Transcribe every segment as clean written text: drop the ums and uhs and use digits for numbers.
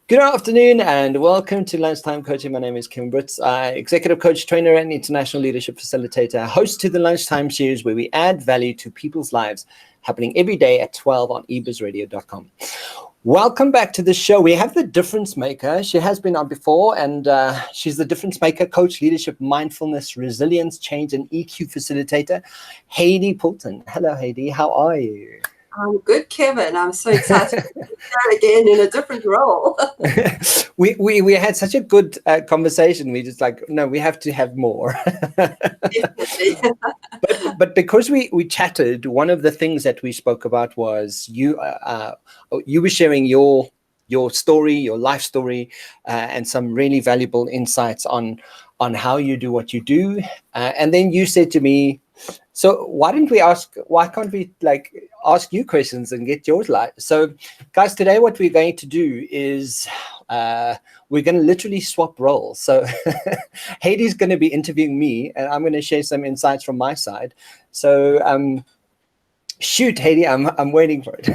Good afternoon and welcome to Lunchtime Coaching. My name is Kim Britz, executive coach, trainer, and international leadership facilitator, host to the Lunchtime series where we add value to people's lives, happening every day at 12 on ebizradio.com. Welcome back to the show. We have the difference maker. She has been on before, and she's the difference maker, coach, leadership, mindfulness, resilience, change, and EQ facilitator, Heidi Poulton. Hello, Heidi. How are you? I'm good, Kevin. I'm so excited to be here again in a different role. we had such a good conversation. We just like, no, we have to have more. Definitely. but because we chatted, one of the things that we spoke about was you were sharing your story, your life story, and some really valuable insights on how you do what you do. And then you said to me, so why can't we ask you questions and get yours live? So guys, today what we're going to do is we're going to literally swap roles. So Heidi's going to be interviewing me and I'm going to share some insights from my side. So shoot, Heidi, I'm waiting for it.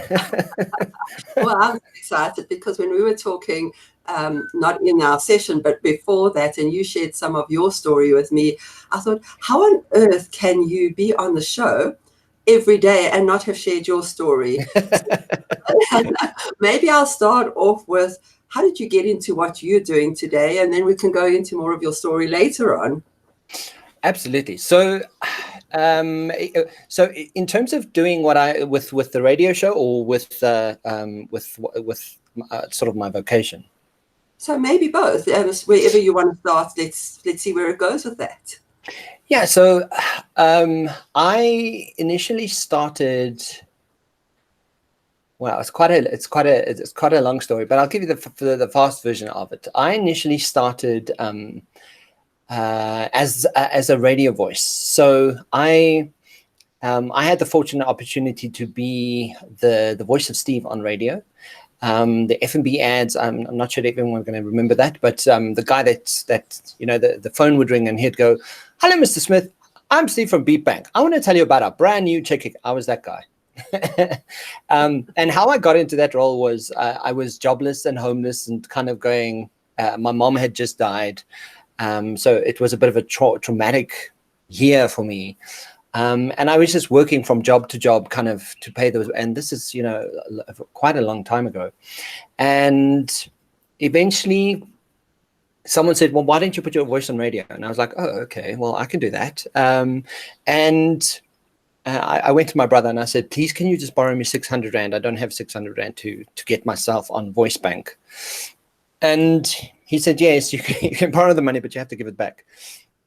Well, I'm excited because when we were talking, not in our session, but before that, and you shared some of your story with me, I thought, how on earth can you be on the show every day and not have shared your story? Maybe I'll start off with, how did you get into what you're doing today? And then we can go into more of your story later on. Absolutely. So in terms of doing what I with the radio show, or with sort of my vocation. So maybe both. Wherever you want to start, let's see where it goes with that. Yeah. So I initially started. Well, it's quite a long story, but I'll give you the fast version of it. I initially started as a radio voice. So I had the fortunate opportunity to be the voice of Steve on radio. The F&B ads, I'm not sure if everyone's going to remember that, but the guy that the phone would ring and he'd go, "Hello, Mr. Smith, I'm Steve from Beat Bank. I want to tell you about our brand new checking." I was that guy. And how I got into that role was I was jobless and homeless and kind of going, my mom had just died. So it was a bit of a traumatic year for me. And I was just working from job to job, kind of to pay those. And this is, quite a long time ago. And eventually someone said, "Well, why don't you put your voice on radio?" And I was like, "Oh, okay, well, I can do that." I went to my brother and I said, "Please, can you just borrow me 600 Rand? I don't have 600 Rand to get myself on Voice Bank." And he said, "Yes, you can borrow the money, but you have to give it back."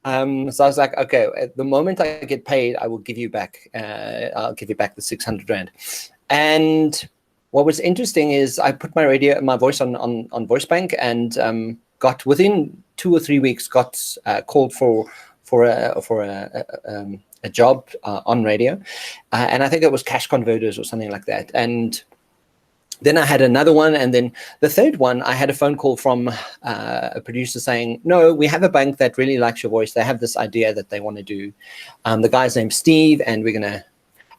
So I was like, "Okay, at the moment I get paid, I will give you back. I'll give you back the 600 Rand." And what was interesting is I put my voice on Voice Bank, and got within 2 or 3 weeks called for a job on radio, and I think it was cash converters or something like that. And then I had another one, and then the third one, I had a phone call from a producer saying, "No, we have a bank that really likes your voice. They have this idea that they want to do. The guy's name's Steve, and we're gonna."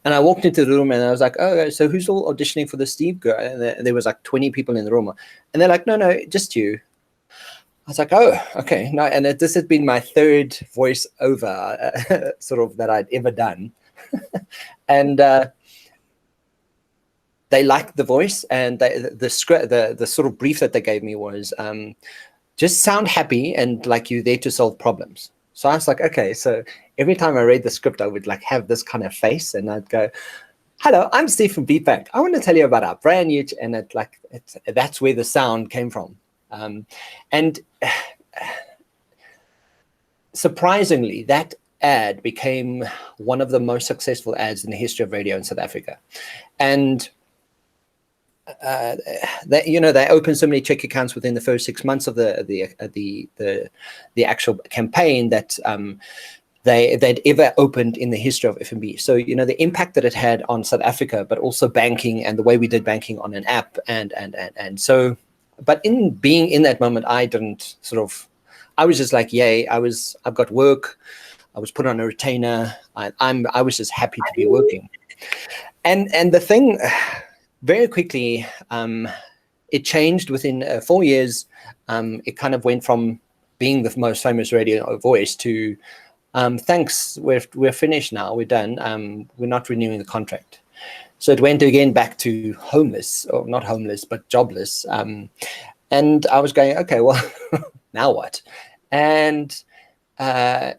And I walked into the room, and I was like, "Oh, so who's all auditioning for the Steve girl?" And there was like 20 people in the room, and they're like, "No, just you." I was like, "Oh, okay." No, and this had been my third voiceover sort of that I'd ever done, and they liked the voice, and the script, the sort of brief that they gave me was just sound happy and like you're there to solve problems. So I was like, okay. So every time I read the script, I would like have this kind of face, and I'd go, "Hello, I'm Steve from Beat Bank. I want to tell you about our brand new," and that's where the sound came from. And surprisingly, that ad became one of the most successful ads in the history of radio in South Africa. And they opened so many check accounts within the first 6 months of the actual campaign that they'd ever opened in the history of F&B. So the impact that it had on South Africa, but also banking and the way we did banking on an app, and so. But in being in that moment, I didn't I was just like, yay! I've got work. I was put on a retainer. I was just happy to be working. And the thing, very quickly, it changed within 4 years. It kind of went from being the most famous radio voice to thanks, we're finished now, we're done, we're not renewing the contract. So it went again back to homeless, or not homeless, but jobless. And I was going, okay, well, now what? And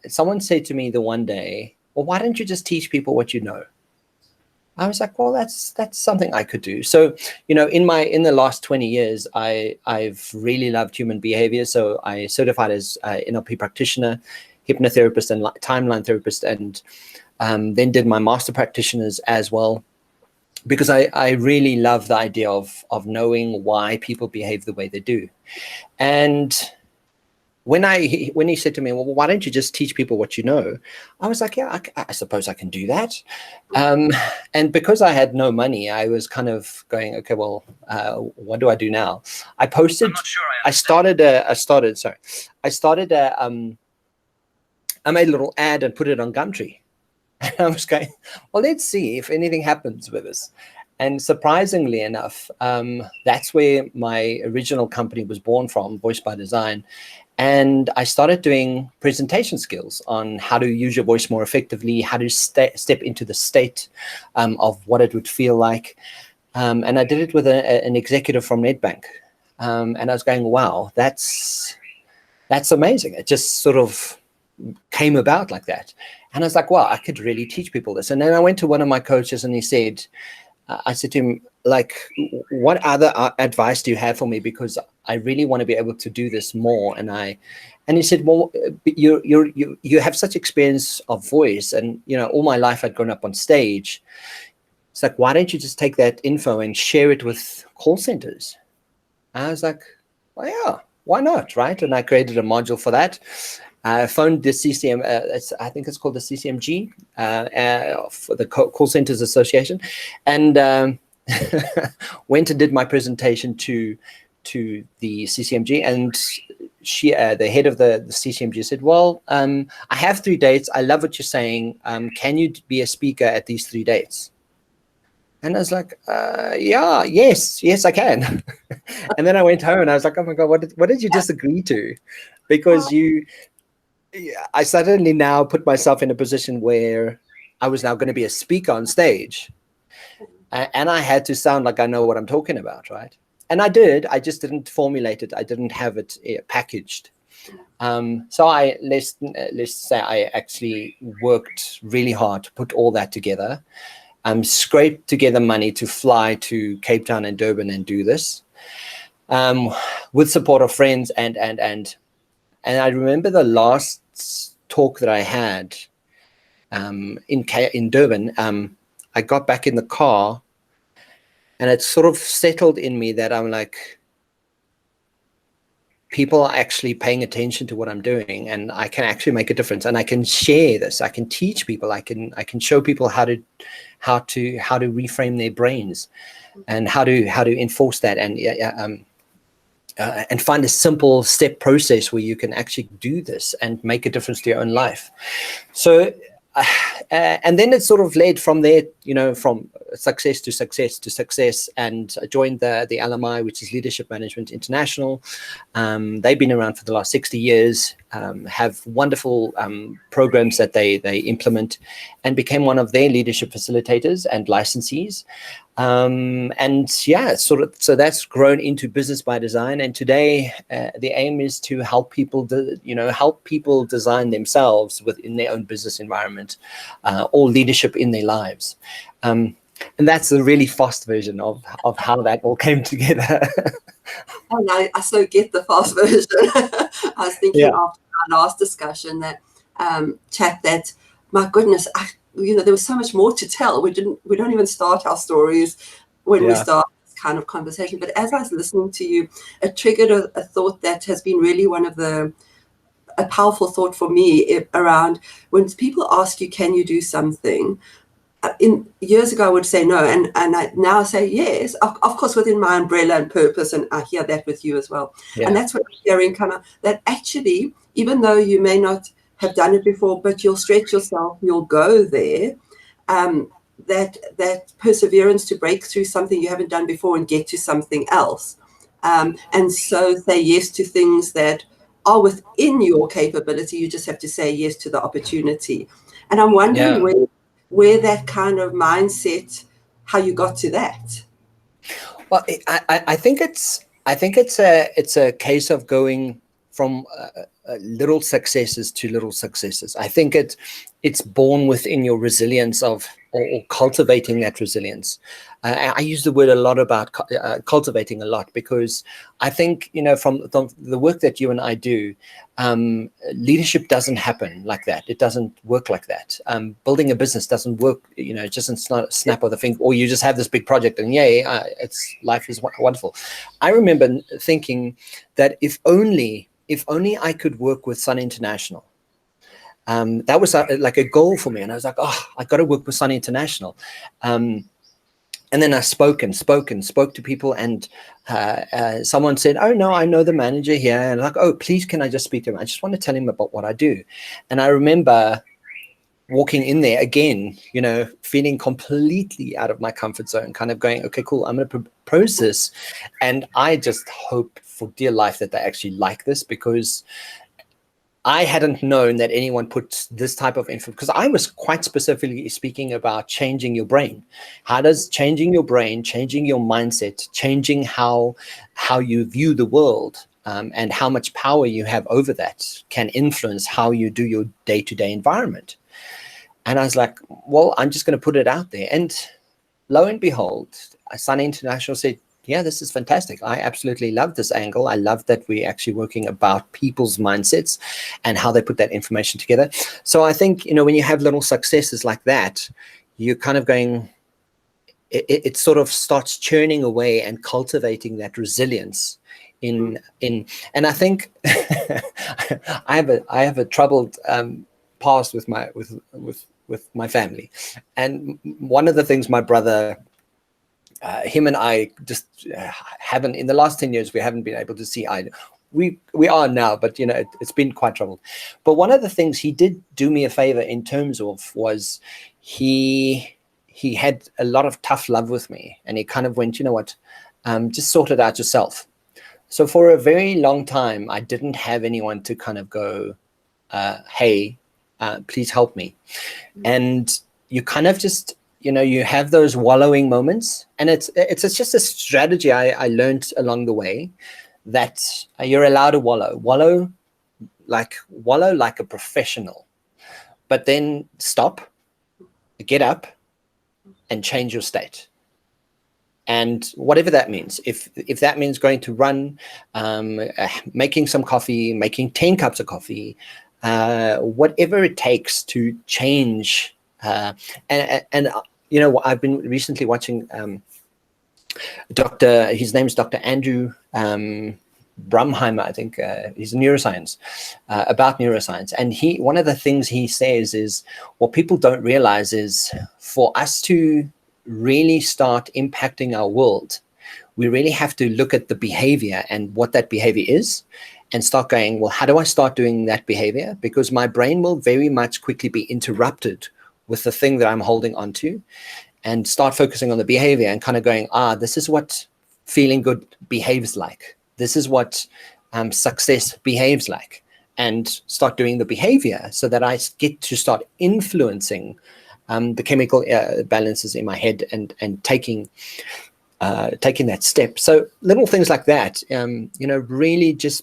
someone said to me the one day, well, why don't you just teach people what you know? I was like, well, that's something I could do. So, in the last 20 years, I've really loved human behavior. So I certified as NLP practitioner, hypnotherapist, and timeline therapist, and then did my master practitioners as well, because I really love the idea of knowing why people behave the way they do. And when he said to me, well, why don't you just teach people what you know? I was like, yeah, I suppose I can do that. And because I had no money, I was kind of going, okay, well, what do I do now? I posted, I'm not sure I made a little ad and put it on Gumtree. And I was going, well, let's see if anything happens with this. And surprisingly enough, that's where my original company was born from, Voice by Design. And I started doing presentation skills on how to use your voice more effectively, how to step into the state of what it would feel like. And I did it with an executive from Nedbank. And I was going, wow, that's amazing. It just sort of came about like that. And I was like, wow, I could really teach people this. And then I went to one of my coaches and he said, I said to him, like, what other advice do you have for me? Because I really want to be able to do this more. And he said, well, you have such experience of voice, and all my life I'd grown up on stage. It's like, why don't you just take that info and share it with call centers? And I was like, well, yeah, why not, right? And I created a module for that. I phoned the CCM, I think it's called the CCMG, for the Call Centers Association, and went and did my presentation to the CCMG, and she, the head of the CCMG, said, well, I have 3 dates. I love what you're saying. Can you be a speaker at these 3 dates? And I was like, yes, I can. And then I went home and I was like, oh my God, what did you just agree to? Because I suddenly now put myself in a position where I was now going to be a speaker on stage, and I had to sound like I know what I'm talking about, right? And I did. I just didn't formulate it. I didn't have it packaged. So let's say I actually worked really hard to put all that together. Scraped together money to fly to Cape Town and Durban and do this, with support of friends and I remember the last talk that I had in Durban. I got back in the car, and it sort of settled in me that I'm like, people are actually paying attention to what I'm doing, and I can actually make a difference, and I can share this. I can teach people. I can show people how to reframe their brains, and how to enforce that, and find a simple step process where you can actually do this and make a difference to your own life. So, and then it sort of led from there, from success to success to success. And I joined the LMI, which is Leadership Management International. They've been around for the last 60 years, have wonderful programs that they implement, and became one of their leadership facilitators and licensees. So that's grown into Business by Design. And today, the aim is to help people, help people design themselves within their own business environment, or leadership in their lives. And that's a really fast version of how that all came together. And I so get the fast version. I was thinking after our last discussion, that chat, that, my goodness, there was so much more to tell. We don't even start our stories when we start this kind of conversation. But as I was listening to you, it triggered a thought that has been really a powerful thought for me, around when people ask you, can you do something? Years ago I would say no, and I now say yes, of course, within my umbrella and purpose, and I hear that with you as well. And that's what I'm hearing come out, that actually, even though you may not have done it before, but you'll stretch yourself, you'll go there, that perseverance to break through something you haven't done before and get to something else, And so say yes to things that are within your capability. You just have to say yes to the opportunity. And I'm wondering where that kind of mindset, how you got to that. Well, I think it's a case of going from little successes to little successes. I think it's born within your resilience of or cultivating that resilience. I use the word a lot about cultivating a lot, because I think, from the work that you and I do, leadership doesn't happen like that. It doesn't work like that. Building a business doesn't work, just in snap of the finger, or you just have this big project and yay, life is wonderful. I remember thinking that if only I could work with Sun International. That was like a goal for me. And I was like, oh, I got to work with Sun International. And then I spoke to people, and someone said, oh, no, I know the manager here. And like, oh, please, can I just speak to him? I just want to tell him about what I do. And I remember walking in there again, feeling completely out of my comfort zone, kind of going, okay, cool, I'm going to propose this. And I just hope for dear life that they actually like this, because I hadn't known that anyone puts this type of info, because I was quite specifically speaking about changing your brain. How does changing your brain, changing your mindset, changing how you view the world, and how much power you have over that can influence how you do your day-to-day environment. And I was like, well, I'm just going to put it out there. And lo and behold, Sun International said, yeah, this is fantastic. I absolutely love this angle. I love that we're actually working about people's mindsets and how they put that information together. So I think, when you have little successes like that, you're kind of going, it sort of starts churning away and cultivating that resilience in and I think I have a troubled past with my family. And one of the things my brother, him and I just haven't, in the last 10 years, we haven't been able to see eye. We are now, but it's been quite troubled. But one of the things he did do me a favor in terms of was he had a lot of tough love with me, and he kind of went, you know what, just sort it out yourself. So for a very long time, I didn't have anyone to kind of go, hey, please help me. And you kind of just, you have those wallowing moments, and it's just a strategy I learned along the way, that you're allowed to wallow like a professional, but then stop, get up, and change your state. And whatever that means, if that means going to run, making some coffee, making 10 cups of coffee, whatever it takes to change. And I've been recently watching his name's Dr. Andrew Brumheimer, I think. He's a neuroscience, about neuroscience. And one of the things he says is, what people don't realize is, for us to really start impacting our world, we really have to look at the behavior and what that behavior is, and start going, well, how do I start doing that behavior? Because my brain will very much quickly be interrupted with the thing that I'm holding on to, and start focusing on the behavior and kind of going, this is what feeling good behaves like. This is what success behaves like, and start doing the behavior so that I get to start influencing the chemical balances in my head, and taking that step. So little things like that, really just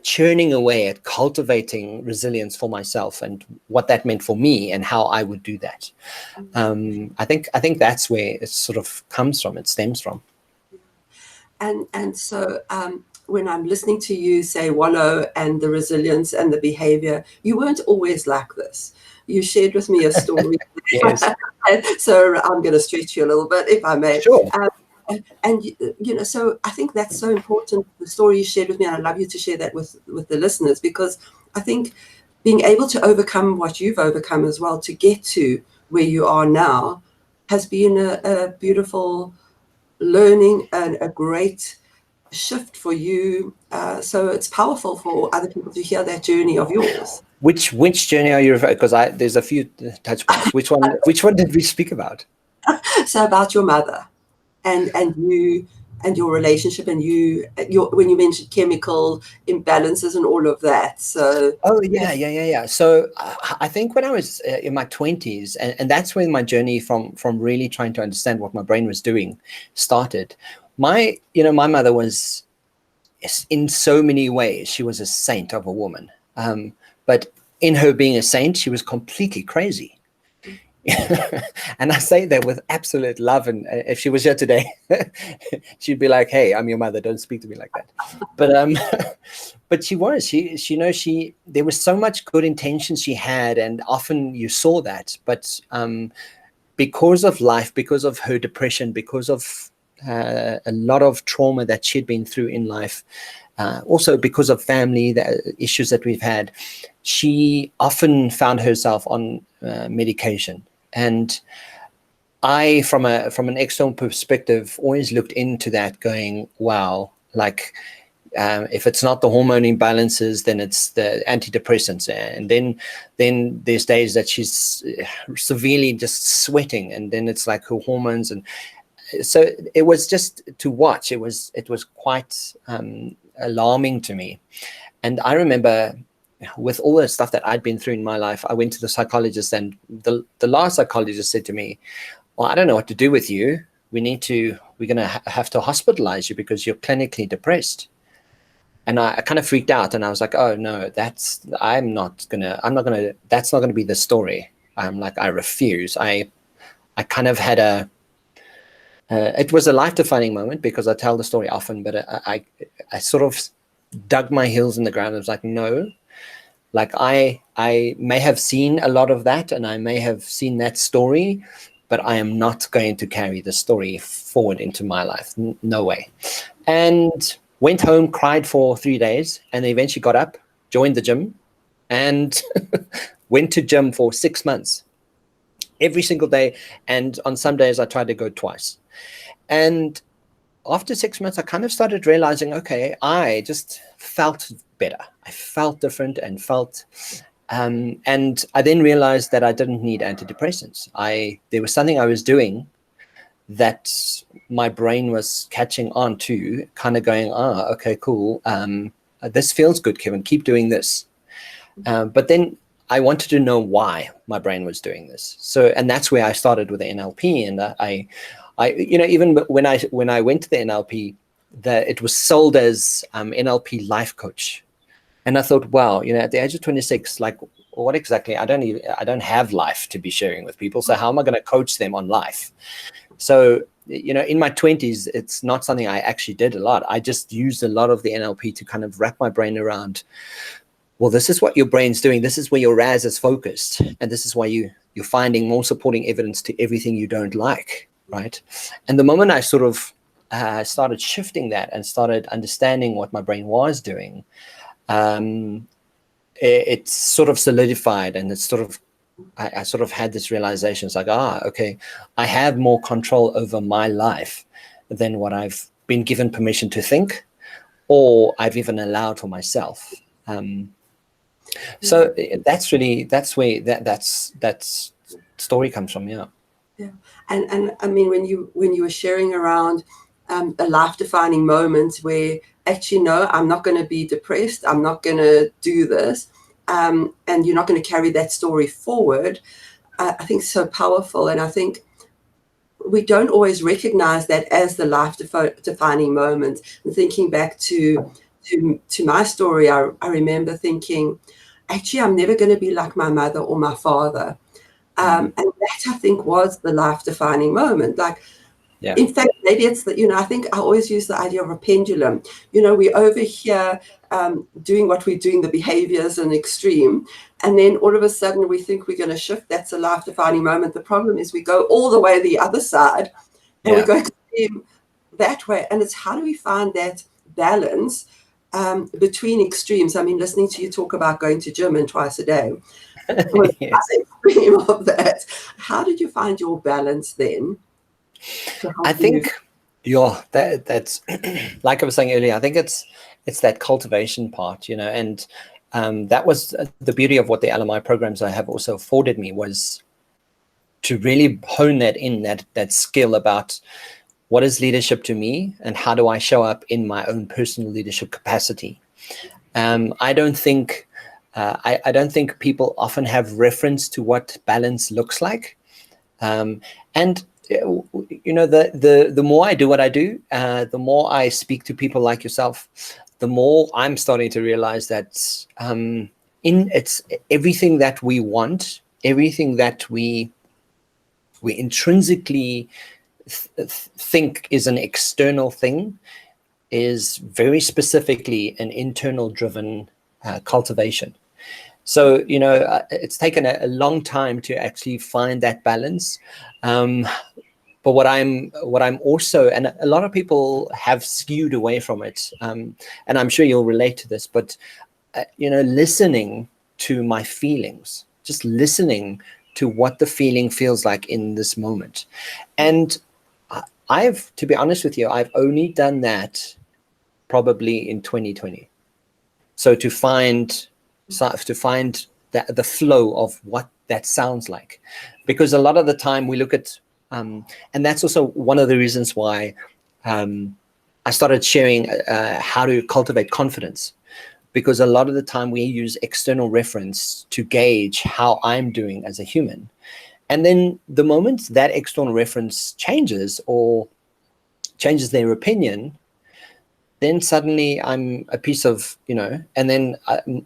churning away at cultivating resilience for myself, and what that meant for me, and how I would do that. I think that's where it sort of comes from. It stems from. And so when I'm listening to you say wallow and the resilience and the behavior, you weren't always like this. You shared with me a story. Yes. So I'm going to stretch you a little bit, if I may. Sure. And so I think that's so important, the story you shared with me, and I'd love you to share that with the listeners, because I think being able to overcome what you've overcome as well, to get to where you are now, has been a beautiful learning and a great shift for you. So it's powerful for other people to hear that journey of yours. Which journey are you referring? Because there's a few touch points. Which one did we speak about? So about your mother, and you and your relationship, and when you mentioned chemical imbalances and all of that. So oh yeah. So I think when I was in my 20s, and that's when my journey from really trying to understand what my brain was doing started. My mother was, in so many ways, she was a saint of a woman, but in her being a saint, she was completely crazy. And I say that with absolute love. And if she was here today, she'd be like, "Hey, I'm your mother. Don't speak to me like that." But but she there was so much good intention she had, and often you saw that. But because of life, because of her depression, because of a lot of trauma that she'd been through in life, also because of family issues that we've had, she often found herself on medication. And I, from an external perspective, always looked into that going, wow, like if it's not the hormone imbalances, then it's the antidepressants. And then there's days that she's severely just sweating, and then it's like her hormones. And so it was just to watch. It was quite alarming to me. And I remember, with all the stuff that I'd been through in my life, I went to the psychologist, and the last psychologist said to me, "Well, I don't know what to do with you. We're going to have to hospitalize you because you're clinically depressed." And I kind of freaked out, and I was like, "Oh no, that's not gonna be the story." I'm like, I refuse. I kind of had it was a life-defining moment, because I tell the story often, but I sort of dug my heels in the ground. I was like, no. Like I may have seen a lot of that, and I may have seen that story, but I am not going to carry the story forward into my life. No way. And went home, cried for 3 days, and then eventually got up, joined the gym, and went to gym for 6 months, every single day. And on some days I tried to go twice. And after 6 months, I kind of started realizing, okay, I just felt better. I felt different and and I then realized that I didn't need antidepressants. There was something I was doing that my brain was catching on to, kind of going, okay, cool. This feels good, Kevin. Keep doing this. But then I wanted to know why my brain was doing this. And that's where I started with the NLP. And I even when I went to the NLP, that it was sold as NLP life coach. And I thought, wow, at the age of 26, like, what exactly? I don't have life to be sharing with people. So how am I going to coach them on life? So, in my 20s, it's not something I actually did a lot. I just used a lot of the NLP to kind of wrap my brain around, well, this is what your brain's doing. This is where your RAS is focused. And this is why you're finding more supporting evidence to everything you don't like, right? And the moment I sort of started shifting that and started understanding what my brain was doing, it sort of solidified, and it's sort of, I sort of had this realization. It's like, okay, I have more control over my life than what I've been given permission to think, or I've even allowed for myself. So that's where that story comes from. Yeah. And I mean, when you were sharing around a life-defining moment where actually, no, I'm not going to be depressed, I'm not going to do this, and you're not going to carry that story forward, I think so powerful. And I think we don't always recognize that as the life-defining moment. And thinking back to my story, I remember thinking, actually, I'm never going to be like my mother or my father. And that, I think, was the life-defining moment. Like, yeah. In fact, maybe it's that, I think I always use the idea of a pendulum. We're over here doing what we're doing, the behaviors and extreme. And then all of a sudden we think we're going to shift. That's a life-defining moment. The problem is we go all the way the other side, and we go extreme that way. And it's, how do we find that balance between extremes? I mean, listening to you talk about going to gym and twice a day was Yes. extreme of that. How did you find your balance then? I think that's like I was saying earlier, I think it's that cultivation part, and that was the beauty of what the LMI programs I have also afforded me, was to really hone that skill about what is leadership to me, and how do I show up in my own personal leadership capacity? I don't think people often have reference to what balance looks like. And the more I do what I do, the more I speak to people like yourself, the more I'm starting to realize that it's everything that we want, everything that we intrinsically think is an external thing, is very specifically an internal driven cultivation. So, it's taken a long time to actually find that balance. But what I'm also, and a lot of people have skewed away from it, and I'm sure you'll relate to this, but, listening to my feelings, just listening to what the feeling feels like in this moment. And to be honest with you, I've only done that probably in 2020. So to find the flow of what that sounds like, because a lot of the time we look at, and that's also one of the reasons why I started sharing how to cultivate confidence, because a lot of the time we use external reference to gauge how I'm doing as a human. And then the moment that external reference changes or changes their opinion, then suddenly I'm a piece of, and then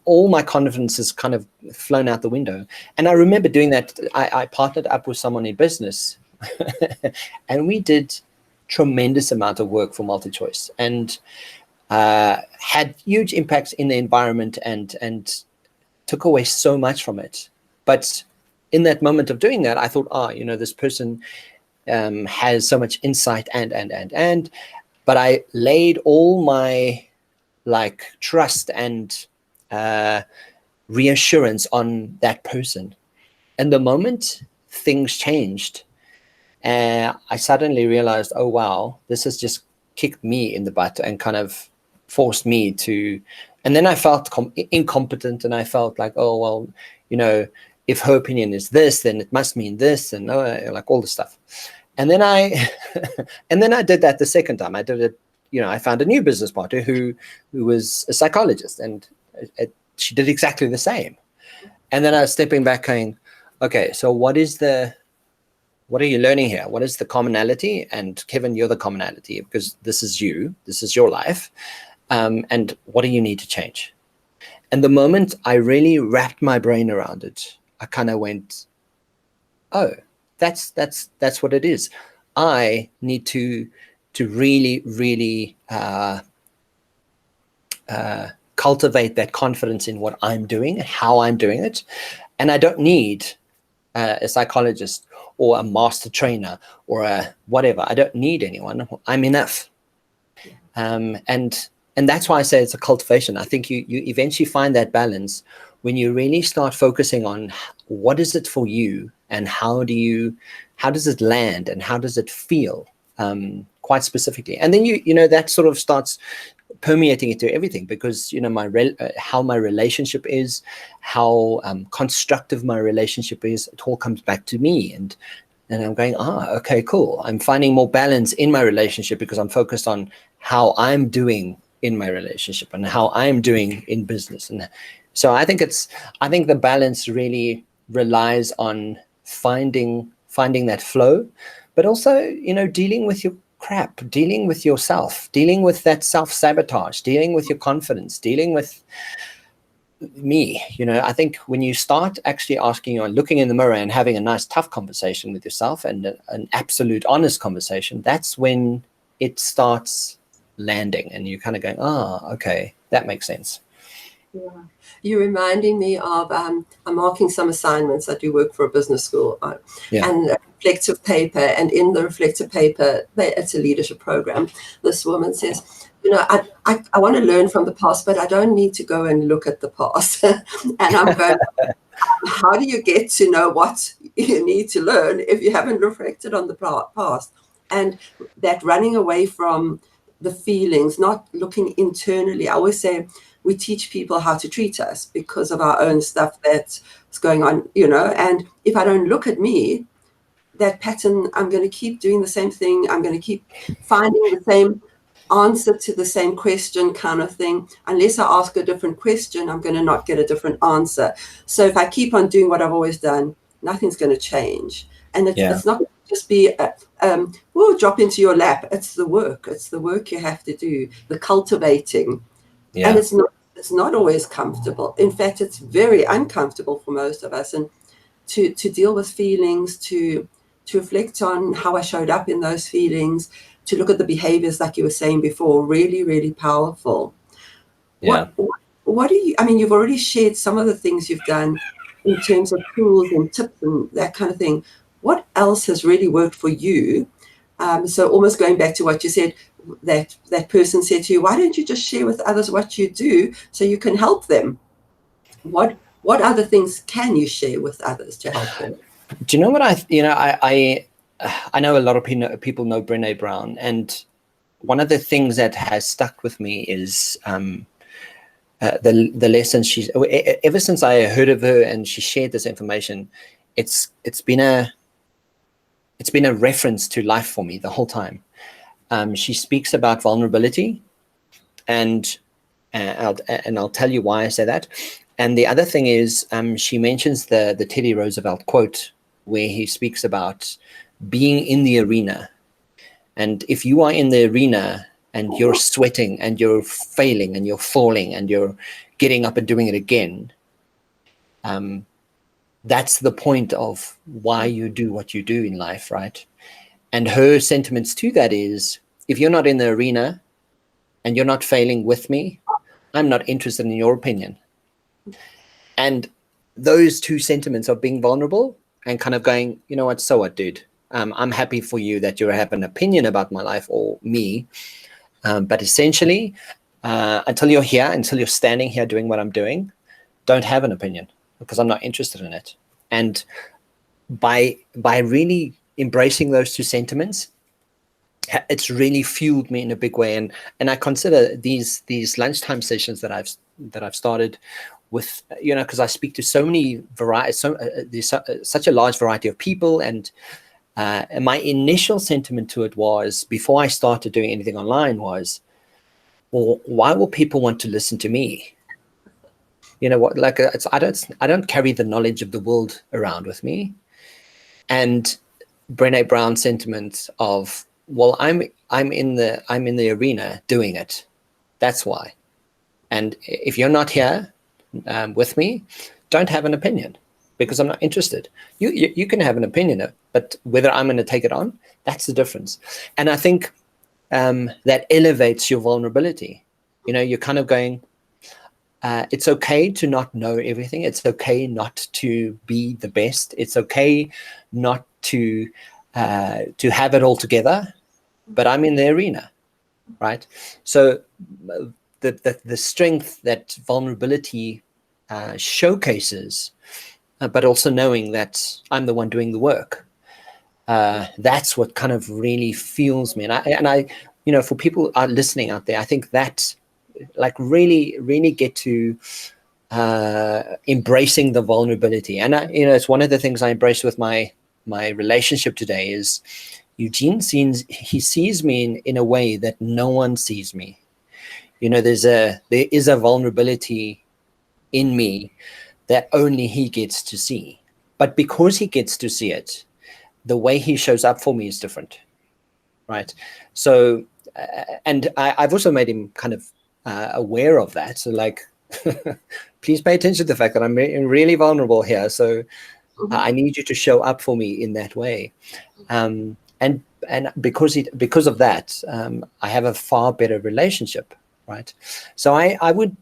all my confidence is kind of flown out the window. And I remember doing that. I partnered up with someone in business and we did tremendous amount of work for MultiChoice, and had huge impacts in the environment and took away so much from it. But in that moment of doing that, I thought, this person has so much insight and but I laid all my trust and reassurance on that person. And the moment things changed, I suddenly realized, oh, wow, this has just kicked me in the butt and kind of forced me to, and then I felt incompetent, and I felt like, oh, well, if her opinion is this, then it must mean this, and all the stuff. And then I did that the second time. I did it, I found a new business partner who was a psychologist, and she did exactly the same. And then I was stepping back going, okay, so what are you learning here? What is the commonality? And Kevin, you're the commonality, because this is you, this is your life. And what do you need to change? And the moment I really wrapped my brain around it, I kind of went, oh, that's what it is. I need to really, really cultivate that confidence in what I'm doing and how I'm doing it. And I don't need a psychologist or a master trainer or a whatever. I don't need anyone. I'm enough. And that's why I say it's a cultivation. I think you eventually find that balance when you really start focusing on what is it for you, and how does it land, and how does it feel, quite specifically. And then that sort of starts permeating into everything, because how my relationship is, how constructive my relationship is, it all comes back to me, and I'm going, okay, cool. I'm finding more balance in my relationship because I'm focused on how I'm doing in my relationship and how I'm doing in business. And so I think the balance really relies on finding that flow, but also, dealing with your crap, dealing with yourself, dealing with that self-sabotage, dealing with your confidence, dealing with me. I think when you start actually asking or looking in the mirror and having a nice tough conversation with yourself, and an absolute honest conversation, that's when it starts landing, and you're kind of going, okay, that makes sense. Yeah. You're reminding me of, I'm marking some assignments. I do work for a business school, and a reflective paper. And in the reflective paper, it's a leadership program. This woman says, I want to learn from the past, but I don't need to go and look at the past. And I'm going, how do you get to know what you need to learn if you haven't reflected on the past? And that running away from the feelings, not looking internally. I always say, we teach people how to treat us because of our own stuff that's going on, and if I don't look at me, that pattern, I'm going to keep doing the same thing. I'm going to keep finding the same answer to the same question kind of thing. Unless I ask a different question, I'm going to not get a different answer. So if I keep on doing what I've always done, nothing's going to change. And it's not just be we'll drop into your lap. It's the work. It's the work you have to do, the cultivating. Yeah. And it's not always comfortable. In fact, it's very uncomfortable for most of us. And to deal with feelings, to reflect on how I showed up in those feelings, to look at the behaviors like you were saying before, really, really powerful. Yeah. What do you, I mean, you've already shared some of the things you've done in terms of tools and tips and that kind of thing. What else has really worked for you? So almost going back to what you said, that person said to you, why don't you just share with others what you do so you can help them? What other things can you share with others to help them? Do you know what I know a lot of people know Brené Brown, and one of the things that has stuck with me is the lessons she's, ever since I heard of her and she shared this information, it's been a reference to life for me the whole time. She speaks about vulnerability, and I'll tell you why I say that. And the other thing is, she mentions the Teddy Roosevelt quote, where he speaks about being in the arena. And if you are in the arena and you're sweating and you're failing and you're falling and you're getting up and doing it again, that's the point of why you do what you do in life, right? And her sentiments to that is, if you're not in the arena and you're not failing with me, I'm not interested in your opinion. And those two sentiments of being vulnerable and kind of going, you know what, so what, dude? I'm happy for you that you have an opinion about my life or me. But essentially, until you're here, until you're standing here doing what I'm doing, don't have an opinion, because I'm not interested in it. And by really embracing those two sentiments, it's really fueled me in a big way. And I consider these lunchtime sessions that I've started with, you know, because I speak to so many there's such a large variety of people, and my initial sentiment to it was, before I started doing anything online, was, well, why will people want to listen to me? You know what? Like, I don't carry the knowledge of the world around with me. And Brené Brown's sentiment of, well, I'm in the arena doing it. That's why. And if you're not here with me, don't have an opinion, because I'm not interested. You can have an opinion, but whether I'm going to take it on, that's the difference. And I think that elevates your vulnerability. You know, you're kind of going, it's okay to not know everything. It's okay not to be the best. It's okay not to have it all together, but I'm in the arena, right? So the strength that vulnerability showcases, but also knowing that I'm the one doing the work, that's what kind of really fuels me. And I, you know, for people are listening out there, I think that, like, really get to embracing the vulnerability. And you know, it's one of the things I embrace with my relationship today is Eugene sees me in a way that no one sees me. You know, there is a vulnerability in me that only he gets to see. But because he gets to see it, the way he shows up for me is different, right? So, and I've also made him kind of aware of that. So, like, please pay attention to the fact that I'm really vulnerable here. So I need you to show up for me in that way. And because of that, I have a far better relationship, right? So I would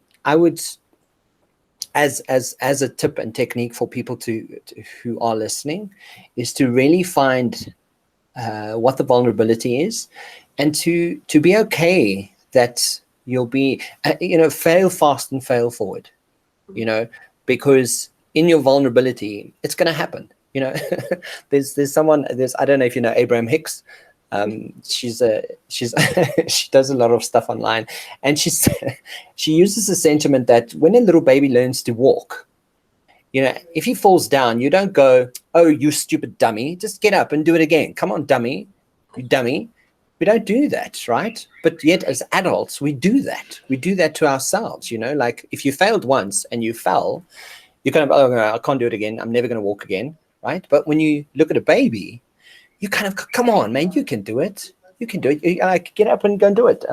as a tip and technique for people who are listening, is to really find what the vulnerability is, and to be okay that you'll be, you know, fail fast and fail forward, you know, because in your vulnerability, it's going to happen. You know, there's I don't know if you know Abraham Hicks. She does a lot of stuff online, and she uses the sentiment that when a little baby learns to walk, if he falls down, you don't go, oh, you stupid dummy, just get up and do it again. Come on, dummy, you dummy. We don't do that, right? But yet as adults, we do that. We do that to ourselves, like if you failed once and you fell, you're kind of, oh, no, I can't do it again. I'm never going to walk again, right? But when you look at a baby, you kind of, come on, man, you can do it. You can do it. Like, get up and go and do it.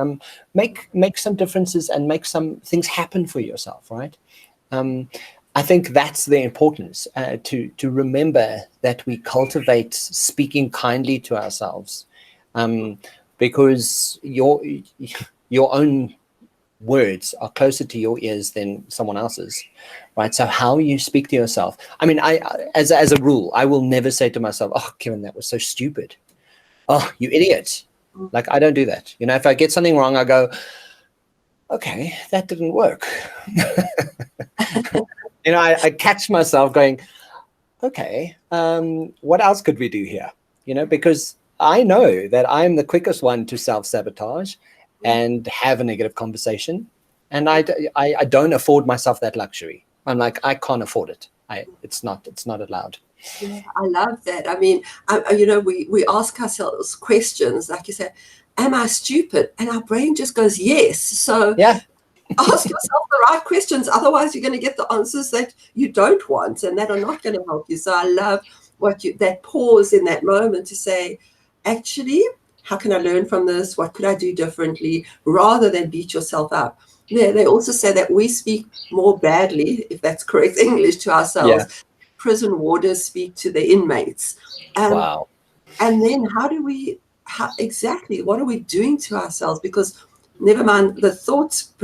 Make some differences and make some things happen for yourself, right? I think that's the importance, to remember that we cultivate speaking kindly to ourselves, because your own words are closer to your ears than someone else's, right? So how you speak to yourself. I mean, as a rule, I will never say to myself, oh, Kevin, that was so stupid. Oh, you idiot. Like, I don't do that. If I get something wrong, I go, okay, that didn't work. I catch myself going, okay, what else could we do here? Because I know that I'm the quickest one to self-sabotage and have a negative conversation. And I don't afford myself that luxury. I'm like, I can't afford it. It's not allowed. Yeah, I love that. I mean, we ask ourselves questions, like you said, am I stupid? And our brain just goes, yes. So yeah. Ask yourself the right questions. Otherwise, you're going to get the answers that you don't want and that are not going to help you. So I love that pause in that moment to say, actually, how can I learn from this? What could I do differently? Rather than beat yourself up. Yeah, they also say that we speak more badly, if that's correct English, to ourselves. Yeah. Prison warders speak to the inmates. Wow. And then what are we doing to ourselves? Because never mind the thoughts,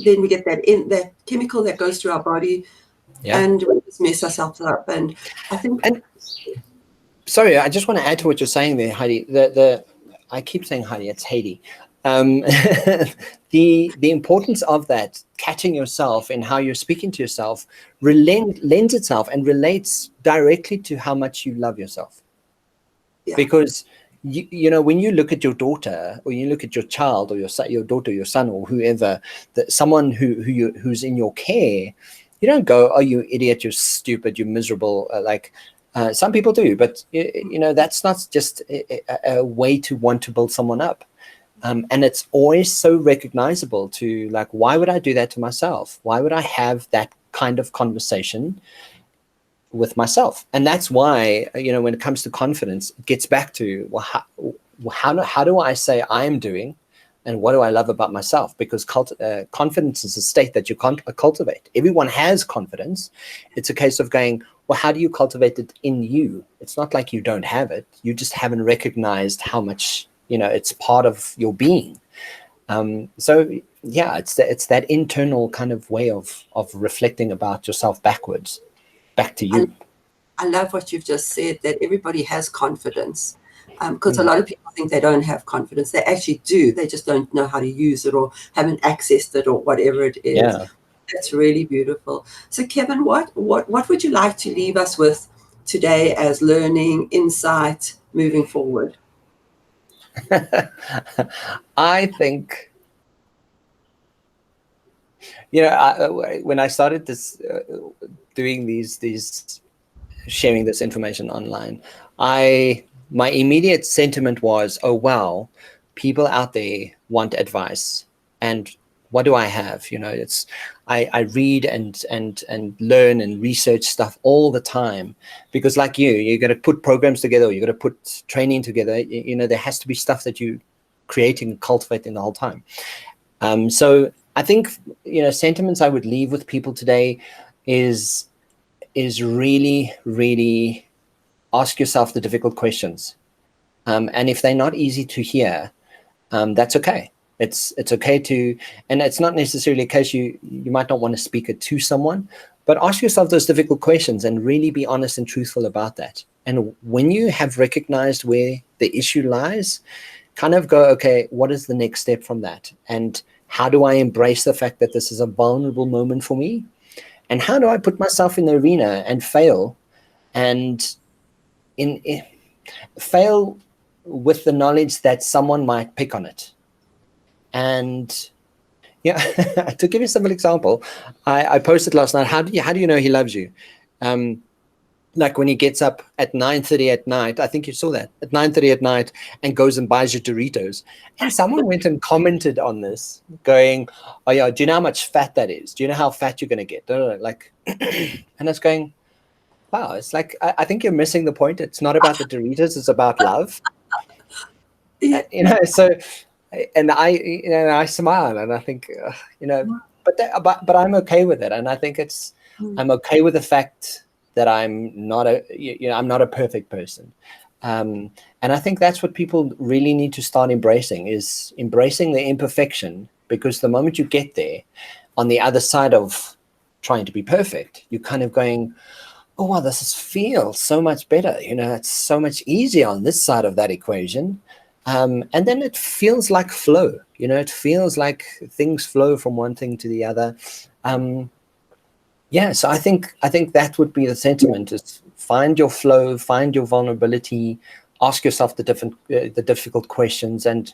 then we get that chemical that goes through our body, and we just mess ourselves up. And I think. And sorry, I just want to add to what you're saying there, Heidi. I keep saying Heidi, it's Heidi. The importance of that, catching yourself and how you're speaking to yourself, lends itself and relates directly to how much you love yourself. Yeah. Because when you look at your daughter, or you look at your child, or your daughter, your son, or whoever, someone who's in your care, you don't go, "Oh, you idiot! You're stupid! You're miserable!" Some people do, but that's not just a way to want to build someone up. And it's always so recognizable to, like, why would I do that to myself? Why would I have that kind of conversation with myself? And that's why, when it comes to confidence, it gets back to, well, how do I say I'm doing, and what do I love about myself? Because confidence is a state that you can't cultivate. Everyone has confidence. It's a case of going, well, how do you cultivate it in you? It's not like you don't have it. You just haven't recognized how much, it's part of your being. So yeah, it's that internal kind of way of reflecting about yourself backwards, back to you. I love what you've just said, that everybody has confidence. Because a lot of people think they don't have confidence. They actually do. They just don't know how to use it, or haven't accessed it, or whatever it is. Yeah. That's really beautiful. So Kevin, what would you like to leave us with today as learning, insight, moving forward? I think, when I started this, doing these, sharing this information online, my immediate sentiment was, oh, wow, people out there want advice. And what do I have? I read and learn and research stuff all the time, because like you got to put programs together, you got to put training together. There has to be stuff that you creating and cultivating the whole time. So I think, sentiments I would leave with people today is really, really ask yourself the difficult questions. And if they're not easy to hear, that's okay. It's okay to, and it's not necessarily a case you might not want to speak it to someone, but ask yourself those difficult questions and really be honest and truthful about that. And when you have recognized where the issue lies, kind of go, okay, what is the next step from that? And how do I embrace the fact that this is a vulnerable moment for me? And how do I put myself in the arena and fail, and fail with the knowledge that someone might pick on it? And to give you a simple example, I posted last night, how do you know he loves you? Like when he gets up at 9:30 at night, I think you saw that, at 9:30 at night, and goes and buys your Doritos. And someone went and commented on this, going, "Oh yeah, do you know how much fat that is? Do you know how fat you're going to get?" Like, and it's going, wow, it's like, I think you're missing the point. It's not about the Doritos, it's about love. Yeah. So, and I smile and I think, but I'm okay with it. And I think I'm okay with the fact that I'm not I'm not a perfect person. And I think that's what people really need to start embracing, is embracing the imperfection, because the moment you get there, on the other side of trying to be perfect, you're kind of going, oh, wow, feels so much better. It's so much easier on this side of that equation. And then it feels like flow. It feels like things flow from one thing to the other. So I think that would be the sentiment: is find your flow, find your vulnerability, ask yourself the difficult questions, and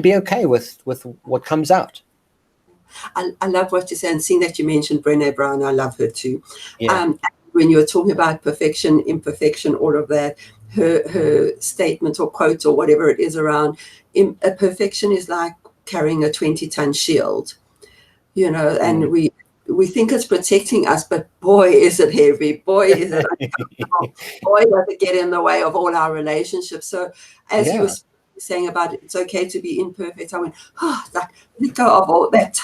be okay with what comes out. I love what you say, and seeing that you mentioned Brené Brown, I love her too. Yeah. When you were talking about perfection, imperfection, all of that, her statement or quote or whatever it is around, a perfection is like carrying a 20-ton shield, and we think it's protecting us, but boy, is it heavy. Boy, is it uncomfortable. Boy, does it get in the way of all our relationships. So as you were saying about it's okay to be imperfect, I went, let go of all that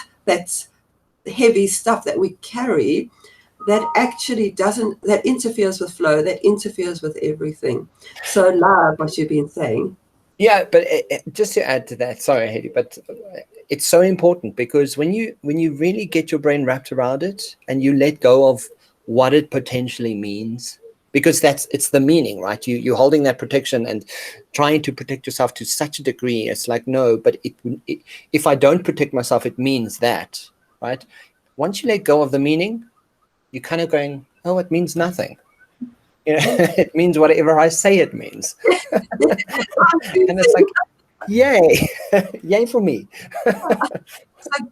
heavy stuff that we carry that actually that interferes with flow, that interferes with everything. So love what you've been saying. Yeah, but just to add to that, sorry, Heidi, but it's so important, because when you really get your brain wrapped around it and you let go of what it potentially means, because it's the meaning, right? You're holding that protection and trying to protect yourself to such a degree. It's like, no, but if I don't protect myself, it means that, right? Once you let go of the meaning, you're kind of going, oh, it means nothing. It means whatever I say it means. And it's like, yay, yay for me. So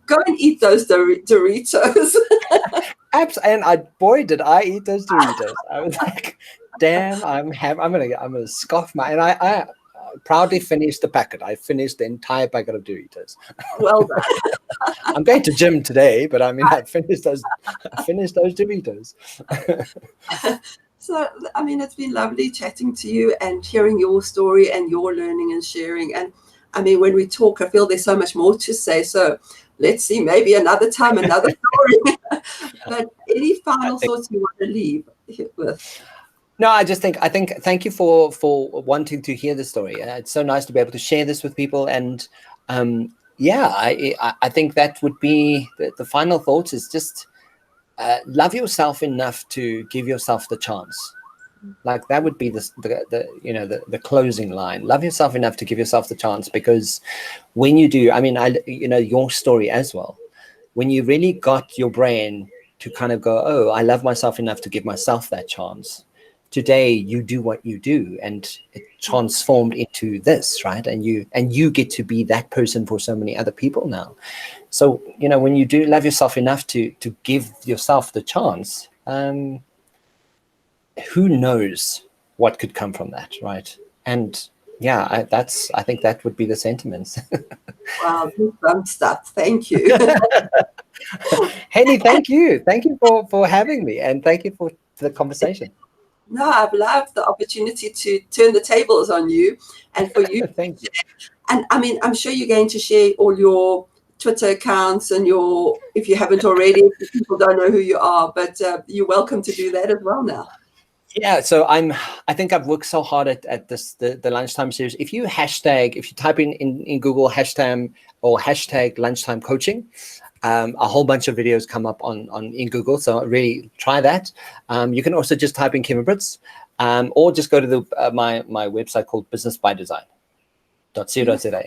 go and eat those Doritos. And boy, did I eat those Doritos. I was like, damn, I'm gonna scoff and I proudly finished the packet. I finished the entire packet of Doritos. Well done. I'm going to gym today, but I mean, I finished those Doritos. So, I mean, it's been lovely chatting to you and hearing your story and your learning and sharing. And I mean, when we talk, I feel there's so much more to say. So let's see, maybe another time, another story. But any final thoughts you want to leave with? No, I think thank you for wanting to hear the story. It's so nice to be able to share this with people. And I think that would be the final thoughts, is just love yourself enough to give yourself the chance. Like that would be the closing line. Love yourself enough to give yourself the chance, because when you do, I mean, your story as well, when you really got your brain to kind of go, oh, I love myself enough to give myself that chance. Today you do what you do, and it transformed into this, right? And you get to be that person for so many other people now. So, when you do love yourself enough to give yourself the chance, who knows what could come from that, right? And I think that would be the sentiments. Wow, good stuff. Thank you. Heidi, thank you for having me, and thank you for the conversation. No, I've loved the opportunity to turn the tables on you, and for you. Thank you. And I mean, I'm sure you're going to share all your Twitter accounts and if you haven't already, if people don't know who you are, but you're welcome to do that as well now. Yeah, so I think I've worked so hard at this the lunchtime series. If you type in Google hashtag lunchtime coaching, a whole bunch of videos come up in Google. So really try that. You can also just type in Kevin Brits, or just go to my website called businessbydesign.co.za.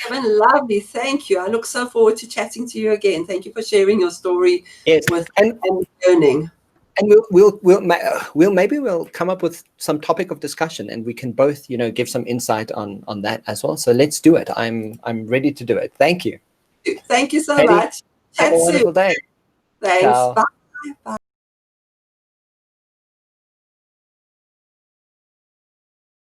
Kevin, lovely. Thank you. I look so forward to chatting to you again. Thank you for sharing your story and learning. And we'll come up with some topic of discussion, and we can both, give some insight on that as well. So let's do it. I'm ready to do it. Thank you. Thank you so Heidi, much. have a wonderful day. Thanks. Ciao. Bye. Bye.